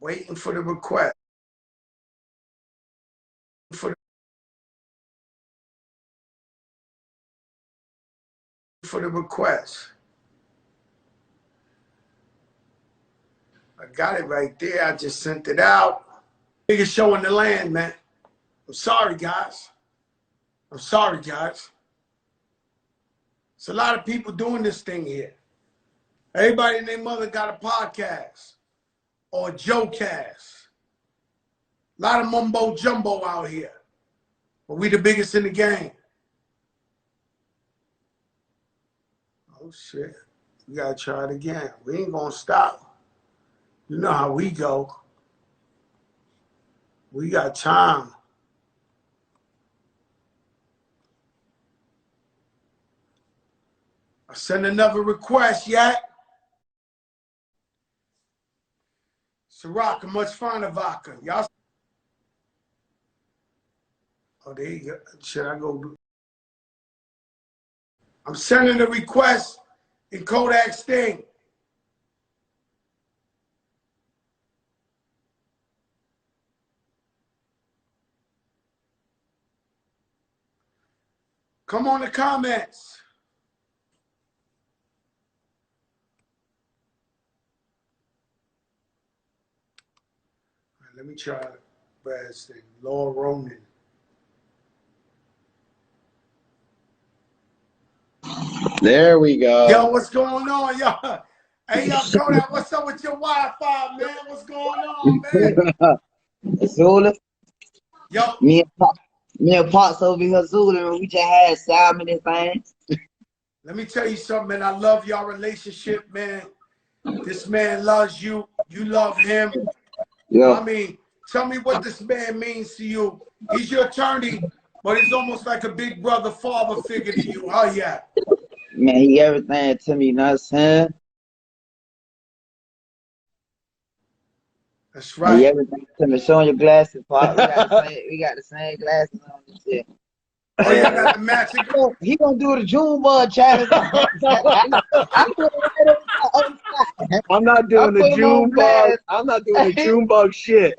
Waiting for the request. For the request. I got it right there. I just sent it out. Biggest show in the land, man. I'm sorry, guys. I'm sorry, guys. It's a lot of people doing this thing here. Everybody and their mother got a podcast or a Joe cast. A lot of mumbo jumbo out here. But we the biggest in the game. Oh, shit. We got to try it again. We ain't going to stop. You know how we go. We got time. I sent another request yet. Sriracha, much finer vodka. Y'all. Oh, there you go. Should I go? I'm sending a request in KODAK Sting. Come on the comments. All right, let me try Brad's thing. Laura Roman. There we go. Yo, what's going on, yo? Hey, yo, Kodak, what's up with your Wi-Fi, man? What's going on, man? Zula. Yo. Me and Pops over here, Zula, and we just had salmon and things. Let me tell you something, man. I love y'all relationship, man. This man loves you. You love him. Yeah. I mean, tell me what this man means to you. He's your attorney, but he's almost like a big brother, father figure to you. Oh, yeah. Man, he everything to me, you know what I'm saying? That's right. He everything to me. Showing your glasses, Pop. We got the same glasses on and shit. Oh, yeah, I got the matching. He gonna do the June bug challenge. I'm not doing the June bug. I'm not doing the June bug shit.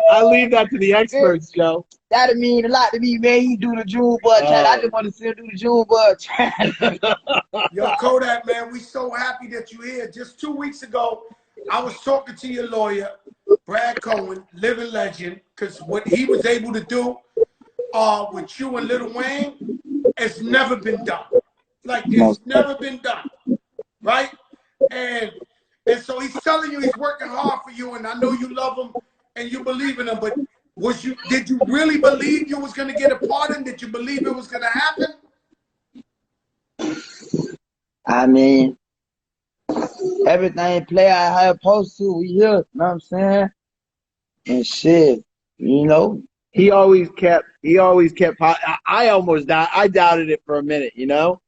I leave that to the experts, Joe. That'd mean a lot to me, man. He do the June bug challenge. I just want to see him do the June bug challenge. Yo, Kodak, man, we so happy that you're here. Just 2 weeks ago, I was talking to your lawyer, Brad Cohen, living legend, because what he was able to do with you and Lil Wayne, it's never been done. Like, it's never been done, right? And so he's telling you he's working hard for you, and I know you love him and you believe in him, but did you really believe you was going to get a pardon? Did you believe it was going to happen? I mean, everything play out how it's supposed to. We here, you know what I'm saying? And shit, you know. He always kept, I almost died. I doubted it for a minute, you know?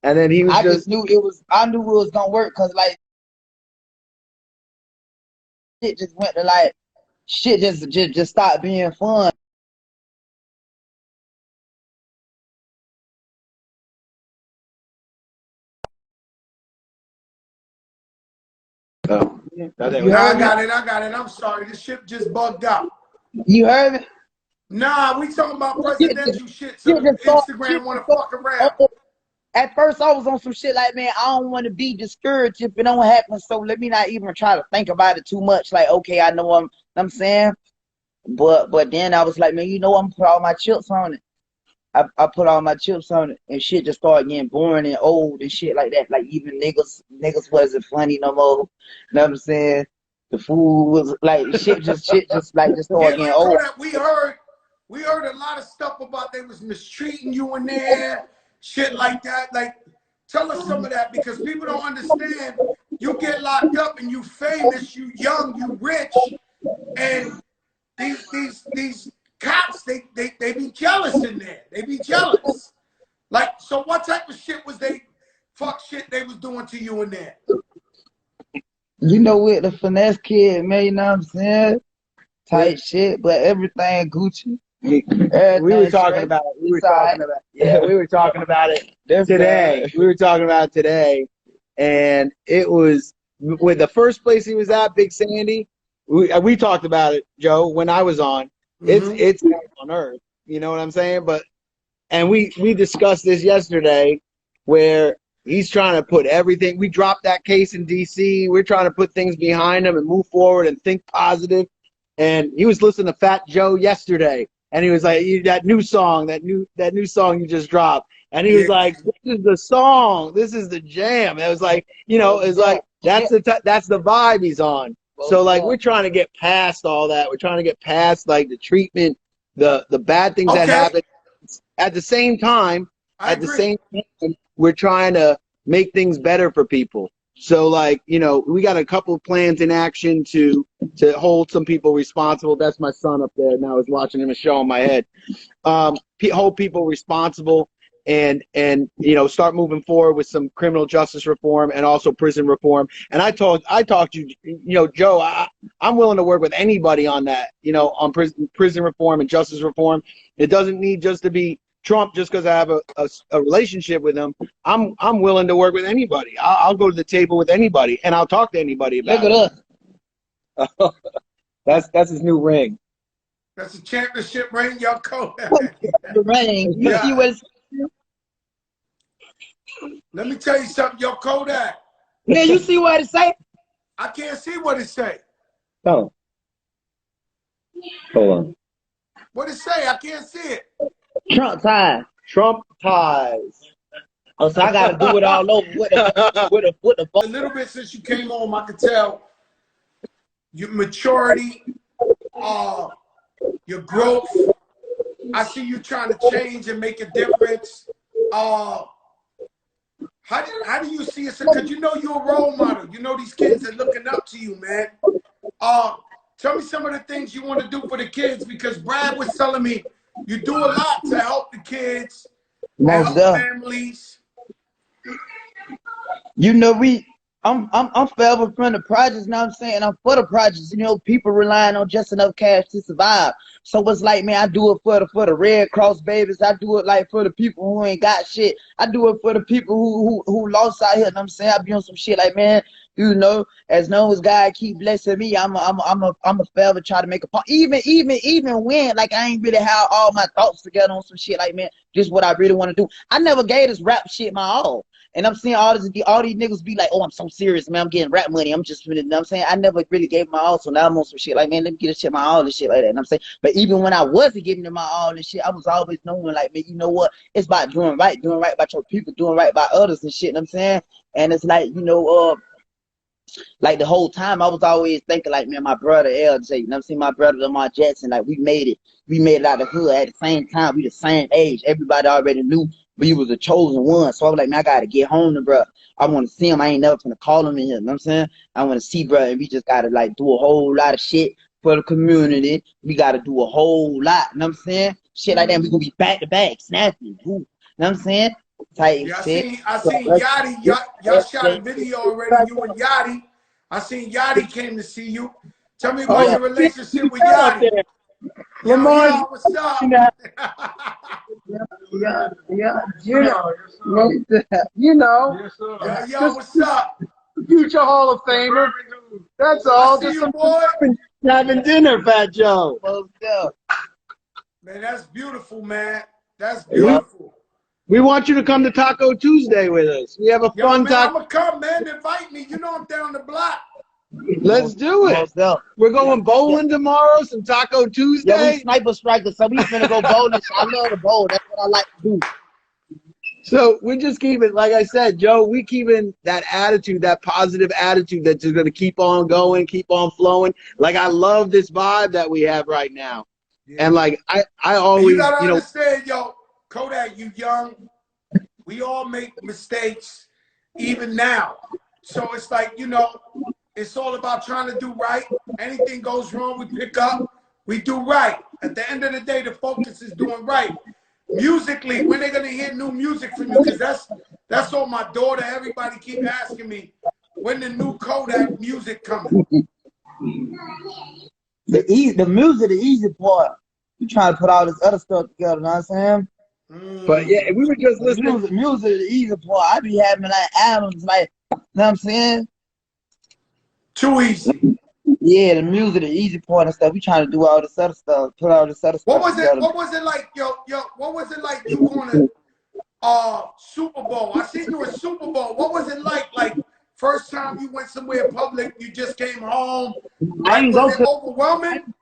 And then he was I knew it was gonna work, cause like shit just went to like shit just stopped being fun. Oh, I got it. I'm sorry. This ship just bugged out. You heard me? Nah, we talking about presidential shit. So Instagram want to fuck around. At first, I was on some shit like, man, I don't want to be discouraged if it don't happen. So let me not even try to think about it too much. Like, okay, I know I'm saying, but then I was like, man, you know, I'm put all my chips on it. I put all my chips on it, and shit just started getting boring and old and shit like that. Like even niggas wasn't funny no more. You know what I'm saying? The food was like shit just started getting old. We heard a lot of stuff about they was mistreating you in there, shit like that. Like, tell us some of that, because people don't understand. You get locked up and you famous, you young, you rich, and these cops they be jealous in there. They be jealous. Like, so what type of shit was they was doing to you in there? You know, with the finesse kid, man, you know what I'm saying? Tight shit, but everything Gucci. We were talking about it today. We were talking about it today, and it was with the first place he was at, Big Sandy. We talked about it, Joe, when I was on. It's hell on earth. You know what I'm saying? And we discussed this yesterday, where he's trying to put everything. We dropped that case in D.C. We're trying to put things behind him and move forward and think positive. And he was listening to Fat Joe yesterday, and he was like, that new song you just dropped. And he was like, this is the song, this is the jam. It was like, it's like that's the vibe he's on. So like we're trying to get past all that. We're trying to get past like the treatment, the bad things that happen. At the same time, we're trying to make things better for people. So like, we got a couple of plans in action to hold some people responsible. That's my son up there now, is watching him a show in my head. Hold people responsible and start moving forward with some criminal justice reform and also prison reform. And I talked to you, Joe, I'm willing to work with anybody on that, on prison reform and justice reform. It doesn't need just to be Trump just because I have a relationship with him. I'm willing to work with anybody. I'll go to the table with anybody, and I'll talk to anybody about it. Look at us. That's his new ring. That's a championship ring, y'all. The ring. You see what it's... Let me tell you something, yo, Kodak. Yeah, you see what it say? I can't see what it say. Oh. Hold on. What it say? I can't see it. Trump ties. Trump ties. Oh, so I got to do it all over with a A little bit since you came home, I could tell your maturity, your growth. I see you trying to change and make a difference. How do you see it? Because you're a role model. These kids are looking up to you, man. Tell me some of the things you want to do for the kids, because Brad was telling me you do a lot to help the kids, help families. I'm forever from the projects, you know what I'm saying? I'm for the projects, people relying on just enough cash to survive. So it's like, man, I do it for the Red Cross babies. I do it like for the people who ain't got shit. I do it for the people who lost out here, you know what I'm saying? I be on some shit like, man, as long as God keep blessing me, I'm a forever try to make a point. Even when like I ain't really have all my thoughts together on some shit like, man, this is what I really want to do. I never gave this rap shit my all. And I'm seeing all these niggas be like, oh, I'm so serious, man. I'm getting rap money. I'm just, you know what I'm saying? I never really gave my all. So now I'm on some shit like, man, let me get this shit my all and shit like that. You know what I'm saying? But even when I wasn't giving them my all and shit, I was always knowing like, man, you know what? It's about doing right by your people, doing right by others and shit. You know what I'm saying? And it's like, like the whole time I was always thinking like, man, my brother LJ, you know what I'm saying? My brother Lamar Jackson, like we made it out of the hood at the same time. We the same age. Everybody already knew we was the chosen one. So I was like, man, I gotta get home to bro. I want to see him. I ain't never gonna call him in here. You know what I'm saying? I want to see bro, and we just gotta like do a whole lot of shit for the community. We gotta do a whole lot. You know what I'm saying? Shit like that. We gonna be back to back, snapping. You know what I'm saying? Type shit. I seen Yachty. Y'all shot a video already. You and Yachty. I seen Yachty came to see you. Tell me about your relationship with Yachty. Lamar, what's up? Yeah. What's up? Future Hall of Famer. That's all. Just some boy having dinner, Fat Joe. Man, that's beautiful, man. That's beautiful. We want you to come to Taco Tuesday with us. We have a fun taco. I'm gonna come, man. Invite me. I'm down the block. Let's do it. We're going bowling tomorrow. Some Taco Tuesday. Yeah, we sniper strikers, so we finna go bowling. I love to bowl. That's what I like to do. So we just keep it, like I said, Joe, we keeping that attitude, that positive attitude that's just going to keep on going, keep on flowing. Like, I love this vibe that we have right now. Yeah. And like, I always, you got to understand, yo, Kodak, you young. We all make mistakes, even now. So it's like, it's all about trying to do right. Anything goes wrong, we pick up, we do right. At the end of the day, the focus is doing right. Musically, when they gonna hear new music from you? Because that's all my daughter, everybody keep asking me, when the new Kodak music coming? The music, the easy part. You trying to put all this other stuff together, you know what I'm saying? But yeah, we were just listening. Music, the easy part. I be having like albums, like, you know what I'm saying? Too easy. Yeah, the music, the easy part and stuff. We trying to do all this other stuff, put all this other What stuff was it? together. What was it like, yo? What was it like? You going to Super Bowl? I seen you at Super Bowl. What was it like? Like first time you went somewhere public, you just came home. I Like ain't was go it to. overwhelming?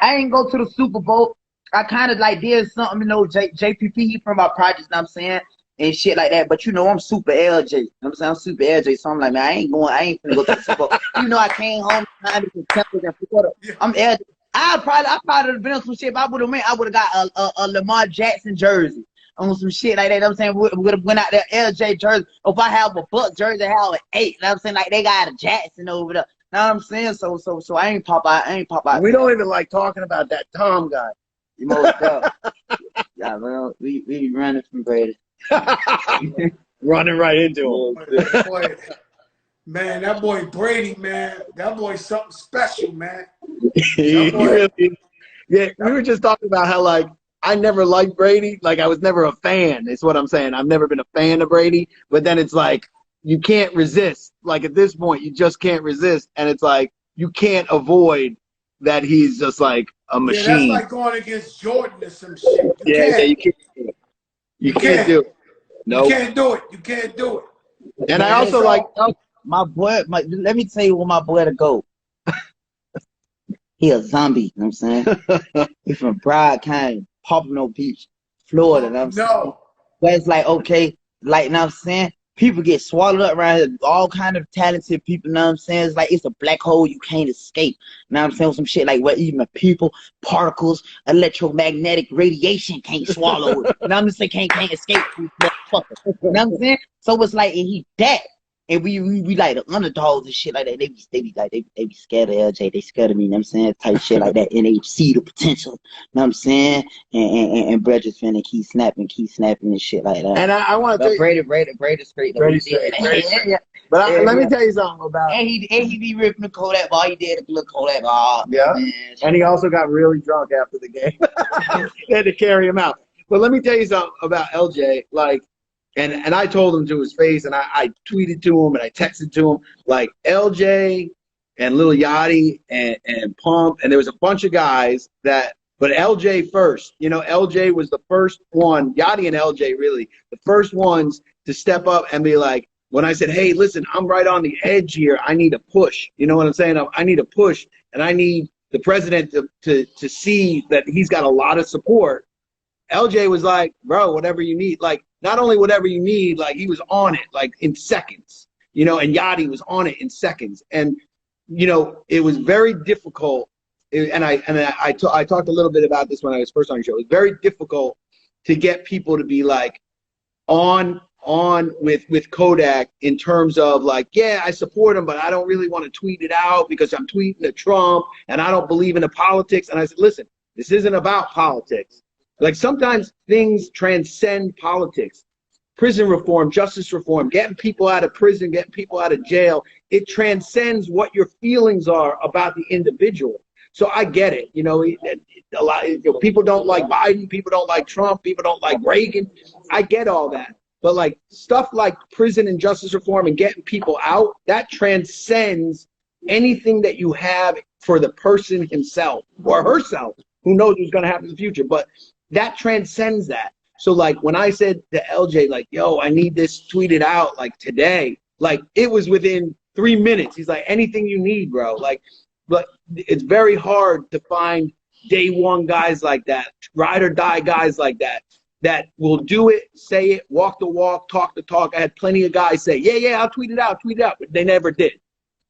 I ain't go to the Super Bowl. I kind of like did something, you know, JPP, he from our projects, you know what I'm saying, and shit like that. But you know, I'm super LJ. You know what I'm saying? I'm super LJ. So I'm like, man, I ain't finna go to the Super Bowl. You know, I came home behind the Temples and Florida. Yeah. I'm LJ. I probably have been on some shit. If I would have went, I would have got a Lamar Jackson jersey on some shit like that. You know what I'm saying? Would have went out there LJ jersey. Or if I have a Buck jersey, I have an 8. You know what I'm saying? Like they got a Jackson over there. Know what I'm saying? So I ain't pop out. We don't even like talking about that Tom guy. You most yeah, well, we be running from Brady. Running right into him. Boy, man, that boy Brady, man, that boy's something special, man. Yeah, we were just talking about how, like, I never liked Brady. Like, I was never a fan, is what I'm saying. I've never been a fan of Brady. But then it's like, you can't resist. Like, at this point, you just can't resist. And it's like, you can't avoid that he's just like a machine. Yeah, that's like going against Jordan or some shit. You you can't do it. You can't do it. No. You can't do it. You can't do it. And I also like my boy. Let me tell you what my boy to go. He a zombie. You know what I'm saying? He's from Broward County, Pompano Beach, Florida. You know what I'm saying? But it's like, okay, like, you know what I'm saying? People get swallowed up around here, all kind of talented people, you know what I'm saying? It's like it's a black hole you can't escape. You know what I'm saying? Some shit like what even people, particles, electromagnetic radiation can't swallow it. You know what I'm saying? Can't escape these motherfuckers. You know what I'm saying? So it's like, and he that. And we like the underdogs and shit like that. They be scared of LJ. They scared of me, you know what I'm saying? Type shit like that. And they see the potential. You know what I'm saying? And Brett just finna keep snapping and shit like that. And I want to tell you, Brady straight. But let me tell you something about. And he be ripping the Kodak ball. He did a little Kodak ball. Yeah. And he also got really drunk after the game. They had to carry him out. But let me tell you something about LJ. Like, and I told him to his face, and I tweeted to him, and I texted to him, like, LJ and Lil Yachty and Pump, and there was a bunch of guys that, but LJ first. You know, LJ was the first one, Yachty and LJ really, the first ones to step up and be like, when I said, hey, listen, I'm right on the edge here, I need a push. You know what I'm saying? I need a push, and I need the president to see that he's got a lot of support. LJ was like, bro, whatever you need. Like, not only whatever you need, like, he was on it, like, in seconds, you know, and Yachty was on it in seconds. And, you know, it was very difficult. I talked a little bit about this when I was first on your show. It was very difficult to get people to be, like, on with Kodak in terms of, like, yeah, I support him, but I don't really want to tweet it out because I'm tweeting at Trump and I don't believe in the politics. And I said, listen, this isn't about politics. Like, sometimes things transcend politics. Prison reform, justice reform, getting people out of prison, getting people out of jail, it transcends what your feelings are about the individual. So I get it. You know, a lot, you know, people don't like Biden, people don't like Trump, people don't like Reagan. I get all that. But, like, stuff like prison and justice reform and getting people out, that transcends anything that you have for the person himself or herself. Who knows what's going to happen in the future. But that transcends that. So, like, when I said to LJ, like, yo, I need this tweeted out, like, today, like, it was within 3 minutes. He's like, anything you need, bro. Like, but it's very hard to find day one guys like that, ride or die guys like that will do it, say it, walk the walk, talk the talk. I had plenty of guys say, yeah, I'll tweet it out, but they never did.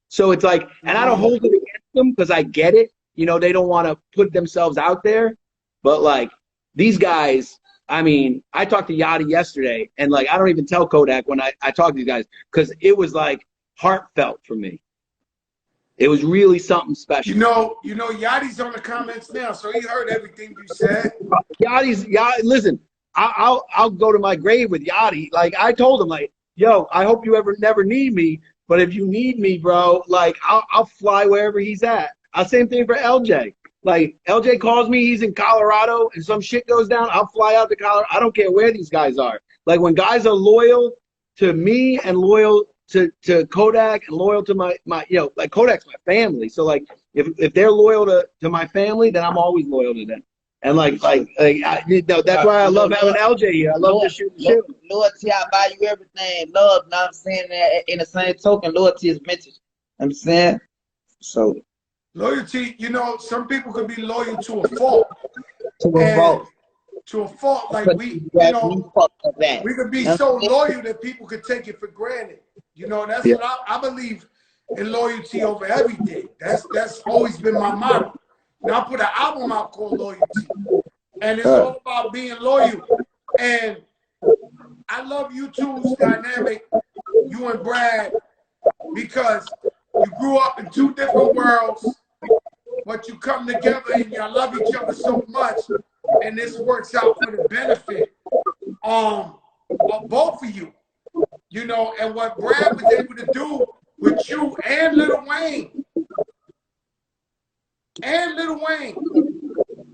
So it's like, and I don't hold it against them because I get it. You know, they don't want to put themselves out there. But, like, these guys, I mean, I talked to Yachty yesterday, and, like, I don't even tell Kodak when I talk to these guys because it was, like, heartfelt for me. It was really something special. You know, Yachty's on the comments now, so he heard everything you said. Listen, I'll go to my grave with Yachty. Like, I told him, like, yo, I hope you never need me, but if you need me, bro, like, I'll fly wherever he's at. Same thing for LJ. Like, LJ calls me, he's in Colorado, and some shit goes down, I'll fly out to Colorado. I don't care where these guys are. Like, when guys are loyal to me and loyal to Kodak and loyal to my you know, like Kodak's my family. So like if they're loyal to my family, then I'm always loyal to them. And you know, that's why I love having LJ here. I love to shoot the shit. Loyalty, I buy you everything. Love, know what I'm saying? That in the same token, loyalty is mental. I'm saying? So loyalty, you know, some people could be loyal to a fault. to a fault. To a fault, like we, you know, we could be so loyal that people could take it for granted. You know, that's what I believe in, loyalty over everything. That's always been my motto. Now I put an album out called Loyalty, and it's all about being loyal. And I love you two's dynamic, you and Brad, because you grew up in two different worlds, but you come together and y'all love each other so much, and this works out for the benefit of both of you. You know, and what Brad was able to do with you and Lil Wayne.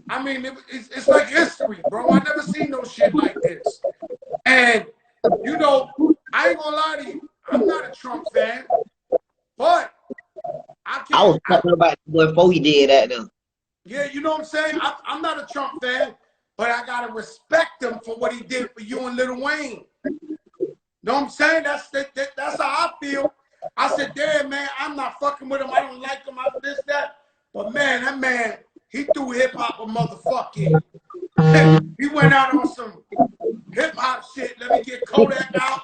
I mean, it's like history, bro. I never seen no shit like this. And, you know, I ain't gonna lie to you. I'm not a Trump fan, but I was talking about before he did that, though. Yeah, you know what I'm saying? I'm not a Trump fan, but I gotta respect him for what he did for you and Lil Wayne. Know what I'm saying? That's how I feel. I said, damn, man, I'm not fucking with him. I don't like him. I this, that. But, man, that man, he threw hip-hop a motherfucking. He went out on some hip-hop shit. Let me get Kodak out.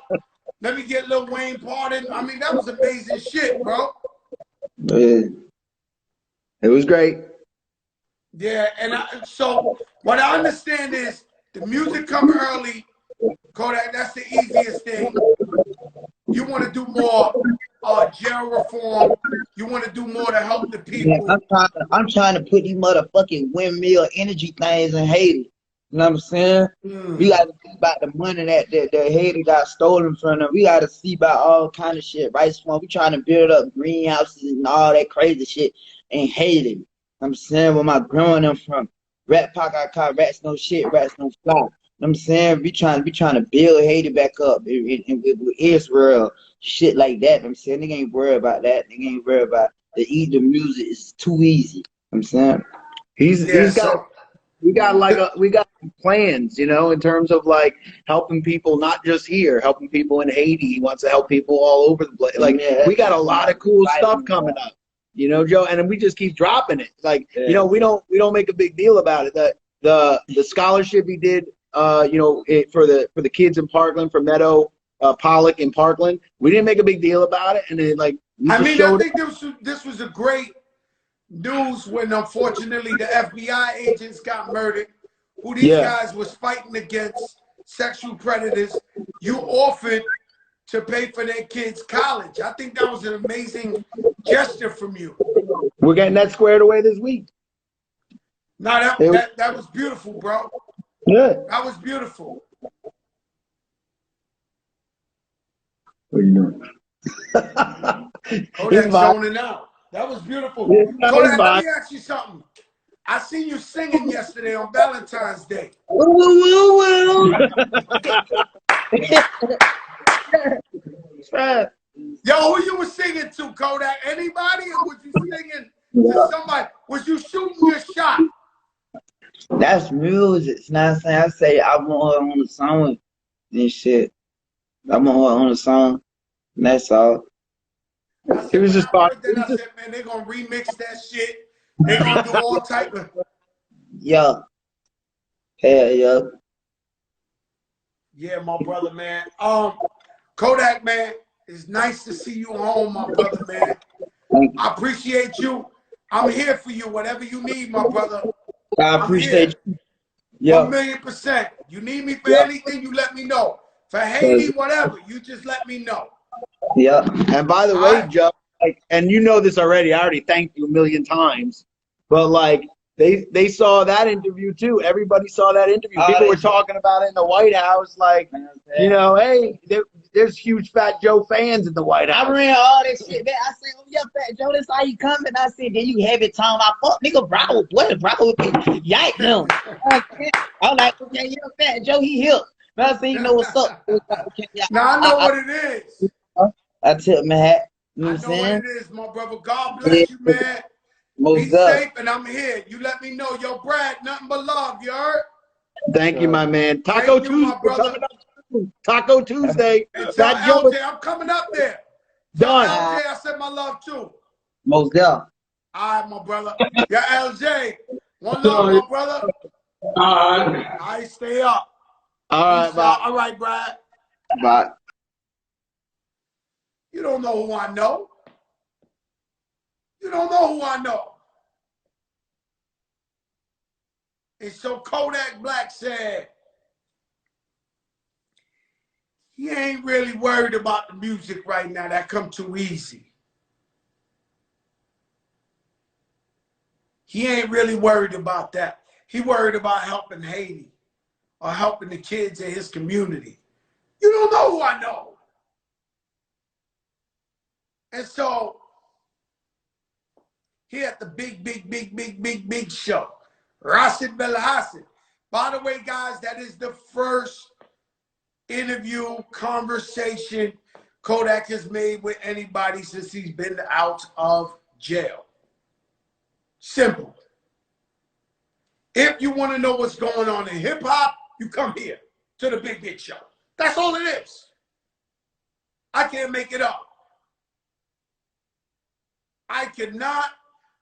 Let me get Lil Wayne pardoned. I mean, that was amazing shit, bro. It was great. Yeah, and so what I understand is the music come early. Kodak, that's the easiest thing. You want to do more jail reform. You want to do more to help the people. Yeah, I'm trying to put these motherfucking windmill energy things in Haiti. You know what I'm saying? We got to see about the money that Haiti got stolen from them. We got to see about all kind of shit. Right? So we trying to build up greenhouses and all that crazy shit in Haiti. I'm saying where my growing them from. Rat Pack, I call rats no shit, rats no fly. You know what I'm saying? We trying to build Haiti back up with Israel, shit like that. I'm saying they ain't worried about that. They ain't worried about the music. It's too easy. I'm saying we got plans, you know, in terms of like helping people, not just here, helping people in Haiti. He wants to help people all over the place. Like we got a lot of cool stuff coming up. You know, Joe, and then we just keep dropping it. Like, you know, we don't make a big deal about it. The scholarship he did, you know, for the kids in Parkland, for Meadow Pollock in Parkland, we didn't make a big deal about it. And then like, I think this was a great news when unfortunately the FBI agents got murdered, who these guys was fighting against sexual predators. You offered to pay for their kids' college. I think that was an amazing gesture from you. We're getting that squared away this week. No, that was beautiful, bro. Yeah. That was beautiful. What are you doing? Kodak zoning out. That was beautiful. Yeah, Kodak, let me ask you something. I seen you singing yesterday on Valentine's Day. Yo, who you was singing to, Kodak? Anybody? Or was you singing to somebody? Was you shooting your shot? That's music. You know what I'm saying? I say I want her on the song and shit. I want her on the song. And that's all. It was just fun. Then I said, man, they're gonna remix that shit. They're gonna do all type of. Yeah. Hell yeah. Yeah, my brother, man. Kodak, man, it's nice to see you home, my brother, man. I appreciate you. I'm here for you, whatever you need, my brother. I appreciate you. Yeah. 1,000,000%. You need me for anything, you let me know. For Haiti, whatever, you just let me know. Yeah. And by the way, Joe, like, and you know this already. I already thanked you a million times, but like they saw that interview too. Everybody saw that interview. People were talking about it in the White House, like, you know, hey, there's huge Fat Joe fans in the White House. I ran all that shit back. I said, oh yeah, Fat Joe, that's how you coming. I said, then you heavy tongue. I fuck nigga, bro. What, bro? Yike them. I'm like, okay, yeah, Fat Joe, he here. But I said, you know what's up. Now I know what it is. I tip my hat. You know I what I'm know what saying? it is, my brother. God Yeah, bless you, man. Be most up. safe, and I'm here. You let me know. Yo, Brad, nothing but love, you heard? Thank you, my man. Taco Thank you, Tuesday my brother. coming up soon. Taco Tuesday. And tell Fat Joe is LJ I'm coming up there. Tell done. LJ I said my love too. Most up. All right, my brother. Yeah, LJ. One love, Sorry. my brother. All right. I stay up. All right, Peace out. bye. All right, Brad. Bye. You don't know who I know. You don't know who I know. And so KODAK Black said, he ain't really worried about the music right now. That come too easy. He ain't really worried about that. He worried about helping Haiti or helping the kids in his community. You don't know who I know. And so he had the big show. Rashid Belhassan. By the way, guys, that is the first interview, conversation KODAK has made with anybody since he's been out of jail. Simple. If you want to know what's going on in hip hop, you come here to the Big Show. That's all it is. I can't make it up. I cannot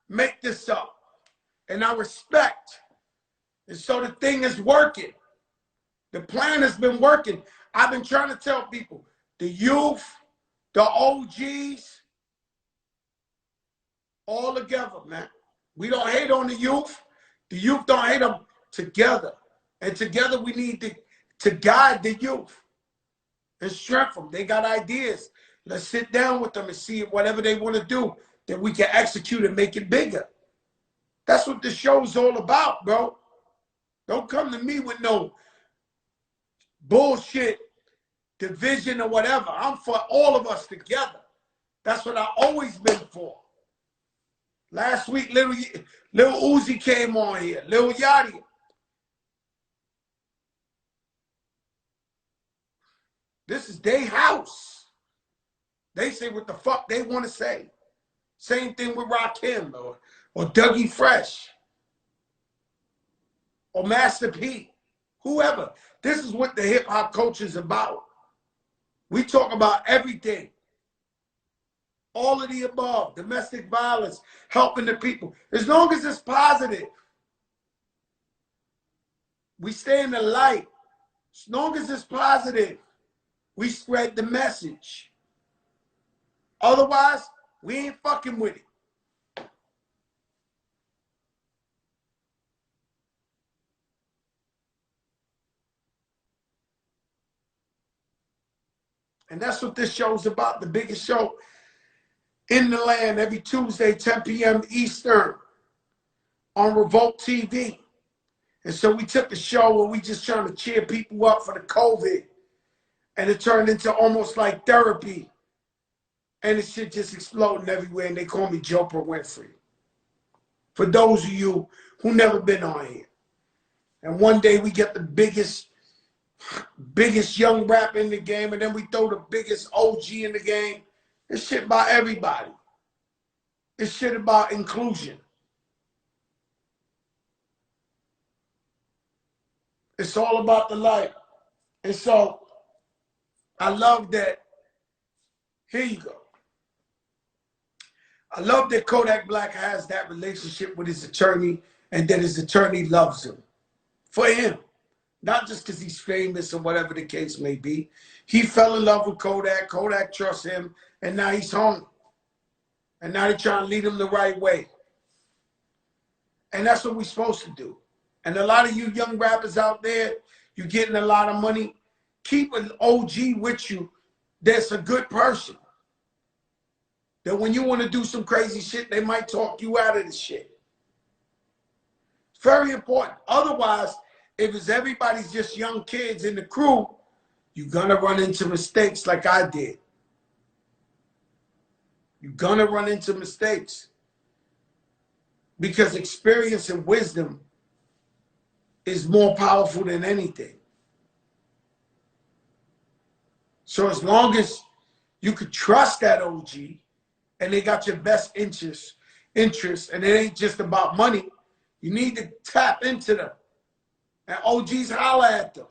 make this up. And I respect. And so the thing is working. The plan has been working. I've been trying to tell people, the youth, the OGs, all together, man. We don't hate on the youth. The youth don't hate them together. And together we need to guide the youth and strengthen them. They got ideas. Let's sit down with them and see if whatever they want to do, that we can execute and make it bigger. That's what the show's all about, bro. Don't come to me with no bullshit division or whatever. I'm for all of us together. That's what I always been for. Last week, Lil Uzi came on here. Lil Yachty. This is their house. They say what the fuck they want to say. Same thing with Rakim or Dougie Fresh or Master P. Whoever. This is what the hip hop culture is about. We talk about everything. All of the above. Domestic violence, helping the people. As long as it's positive. We stay in the light. As long as it's positive, we spread the message. Otherwise, we ain't fucking with it. And that's what this show's about. The biggest show in the land every Tuesday, 10 p.m. Eastern on Revolt TV. And so we took the show where we just trying to cheer people up for the COVID. And it turned into almost like therapy. And the shit just exploding everywhere. And they call me Joker Winfrey. For those of you who never been on here. And one day we get the biggest young rap in the game. And then we throw the biggest OG in the game. It's shit about everybody. It's shit about inclusion. It's all about the life. And so I love that. Here you go. I love that KODAK Black has that relationship with his attorney and that his attorney loves him. For him. Not just because he's famous or whatever the case may be. He fell in love with KODAK. KODAK trusts him. And now he's home. And now they're trying to lead him the right way. And that's what we're supposed to do. And a lot of you young rappers out there, you're getting a lot of money. Keep an OG with you that's a good person. That when you want to do some crazy shit, they might talk you out of the shit. It's very important. Otherwise, if it's everybody's just young kids in the crew, you're going to run into mistakes like I did. You're going to run into mistakes. Because experience and wisdom is more powerful than anything. So as long as You could trust that OG, and they got your best interest, and it ain't just about money. You need to tap into them. And OGs holler at them.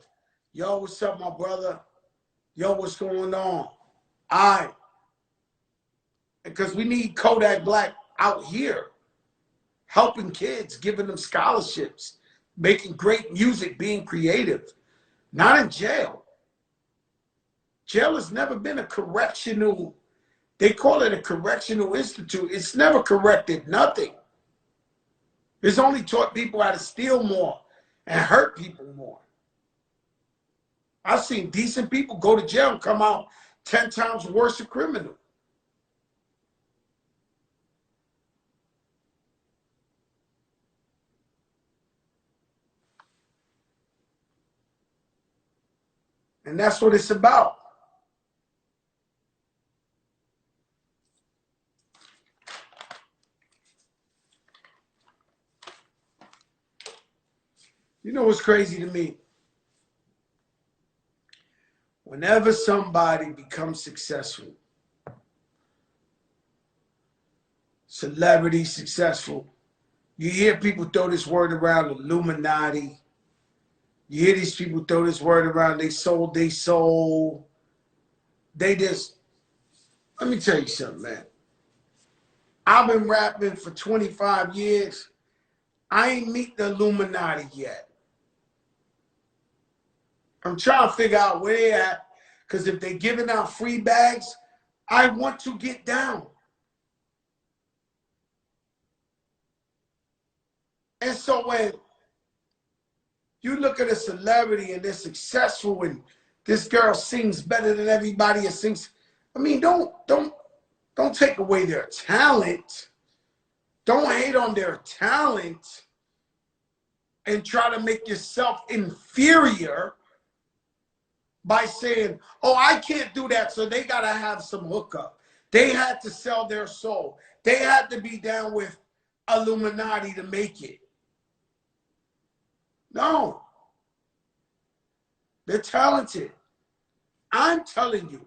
Yo, what's up, my brother? Yo, what's going on? Because we need Kodak Black out here, helping kids, giving them scholarships, making great music, being creative. Not in jail. Jail has never been a correctional, they call it a correctional institute. It's never corrected nothing. It's only taught people how to steal more and hurt people more. I've seen decent people go to jail and come out 10 times worse a criminal. And that's what it's about. You know what's crazy to me? Whenever somebody becomes successful, celebrity successful, you hear people throw this word around, Illuminati. You hear these people throw this word around, they sold their soul. They just, let me tell you something, man. I've been rapping for 25 years. I ain't meet the Illuminati yet. I'm trying to figure out where they at, because if they're giving out free bags, I want to get down. And so when you look at a celebrity and they're successful and this girl sings better than everybody and sings, I mean, don't take away their talent. Don't hate on their talent and try to make yourself inferior by saying, oh, I can't do that, so they got to have some hookup. They had to sell their soul. They had to be down with Illuminati to make it. No. They're talented. I'm telling you,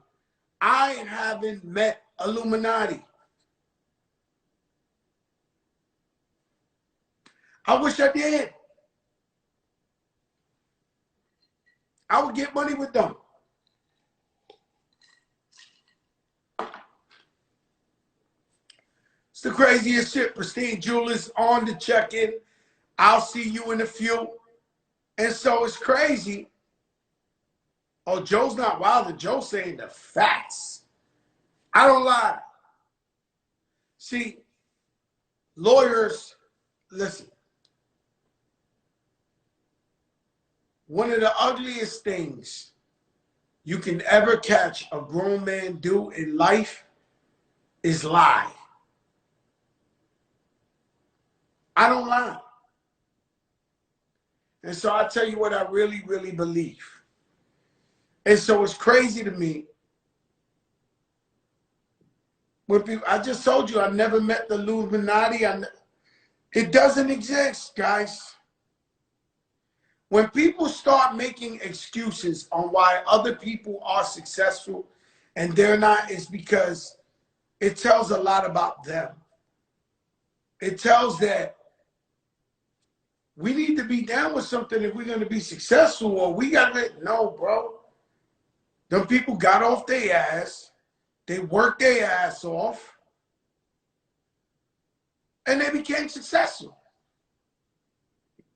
I haven't met Illuminati. I wish I did. I would get money with them. It's the craziest shit. Pristine Jewelers on the check-in. I'll see you in a few. And so it's crazy. Oh, Joe's not wilding. Joe's saying the facts. I don't lie. See, lawyers, listen. One of the ugliest things you can ever catch a grown man do in life is lie. I don't lie. And so I tell you what I really, really believe. And so it's crazy to me when people, I just told you I never met the Illuminati. It doesn't exist, guys. When people start making excuses on why other people are successful and they're not, it's because it tells a lot about them. It tells that we need to be down with something if we're going to be successful, or we got to, no, bro. Them people got off their ass. They worked their ass off. And they became successful.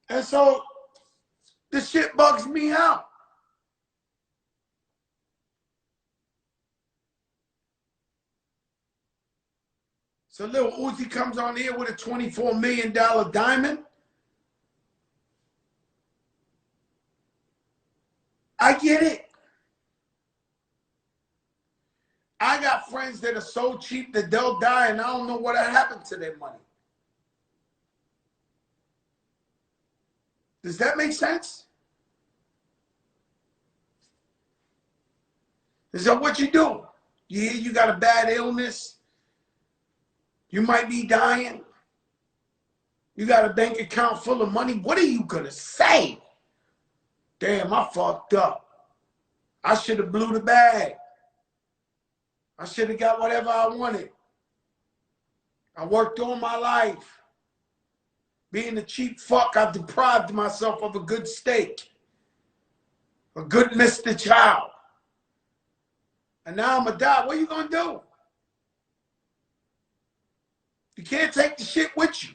And so this shit bugs me out. So little Uzi comes on here with a $24 million diamond. I get it. I got friends that are so cheap that they'll die and I don't know what happened to their money. Does that make sense? So what you do? You got a bad illness. You might be dying. You got a bank account full of money. What are you going to say? Damn, I fucked up. I should have blew the bag. I should have got whatever I wanted. I worked all my life. Being a cheap fuck, I deprived myself of a good steak, a good Mr. Child. And now I'm going to die. What are you going to do? You can't take the shit with you.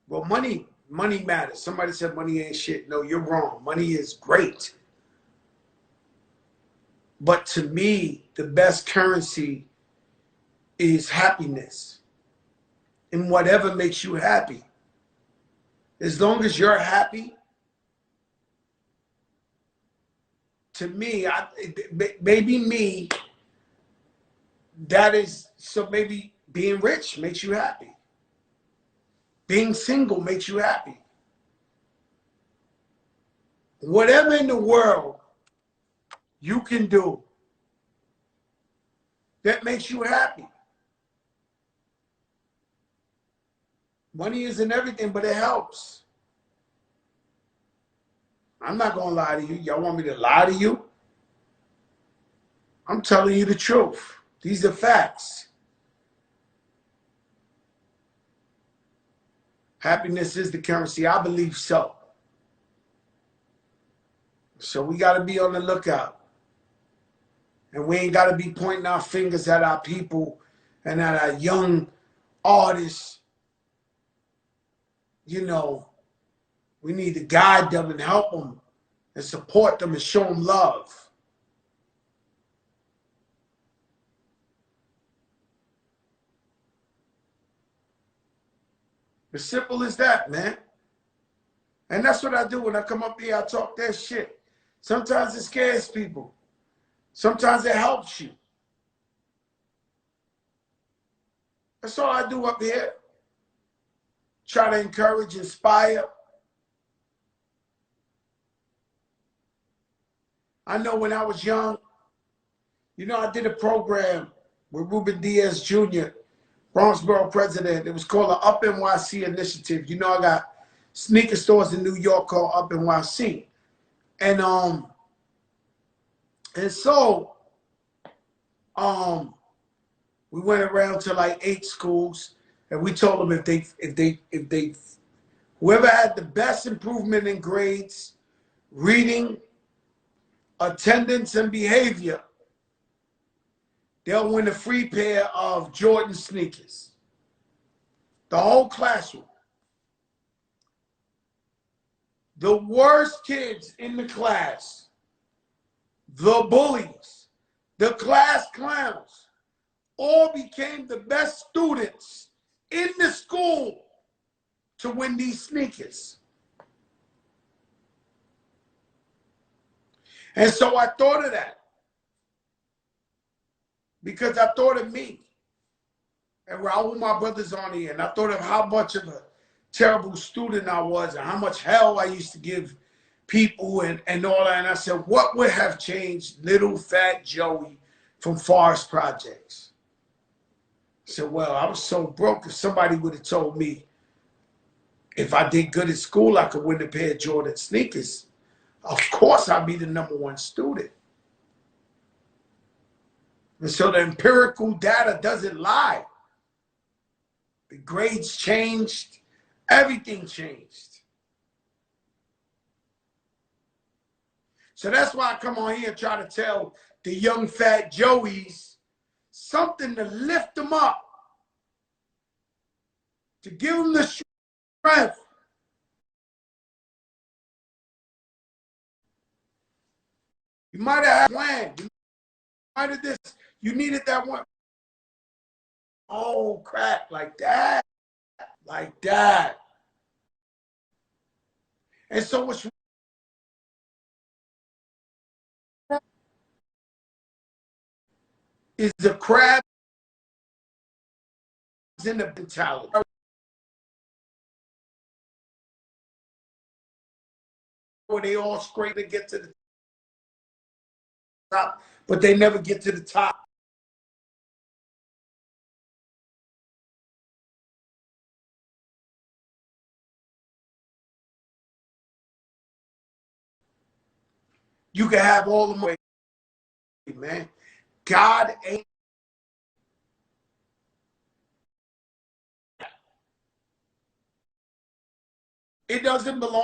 Well, money matters. Somebody said money ain't shit. No, you're wrong. Money is great. But to me, the best currency is happiness. And whatever makes you happy. As long as you're happy, to me, maybe me, that is, so maybe being rich makes you happy. Being single makes you happy. Whatever in the world you can do that makes you happy. Money isn't everything, but it helps. I'm not going to lie to you. Y'all want me to lie to you? I'm telling you the truth. These are facts. Happiness is the currency. I believe so. So we got to be on the lookout. And we ain't got to be pointing our fingers at our people and at our young artists. You know, we need to guide them and help them and support them and show them love. As simple as that, man. And that's what I do when I come up here. I talk that shit. Sometimes it scares people. Sometimes it helps you. That's all I do up here. Try to encourage, inspire. I know when I was young, you know, I did a program with Ruben Diaz Jr., Bronxboro president. It was called the Up NYC Initiative. You know, I got sneaker stores in New York called Up NYC. And so we went around to like 8 schools, and we told them if whoever had the best improvement in grades, reading, attendance, and behavior, they'll win a free pair of Jordan sneakers. The whole classroom. The worst kids in the class, the bullies, the class clowns, all became the best students in the school to win these sneakers. And so I thought of that because I thought of me and Raul, my brothers on here, and I thought of how much of a terrible student I was and how much hell I used to give people and all that. And I said, what would have changed little fat Joey from Forest Projects? I said, well, I was so broke. If somebody would have told me if I did good at school, I could win a pair of Jordan sneakers, of course I'd be the #1 student. And so the empirical data doesn't lie. The grades changed. Everything changed. So that's why I come on here and try to tell the young fat Joeys something to lift them up, to give them the strength. You might have had a plan. You might have this. You needed that one. Oh, crap, like that. Like that. And so what's is the crab in the mentality. Where they all scrape to get to the top, but they never get to the top. You can have all the money, man. God ain't. It doesn't belong.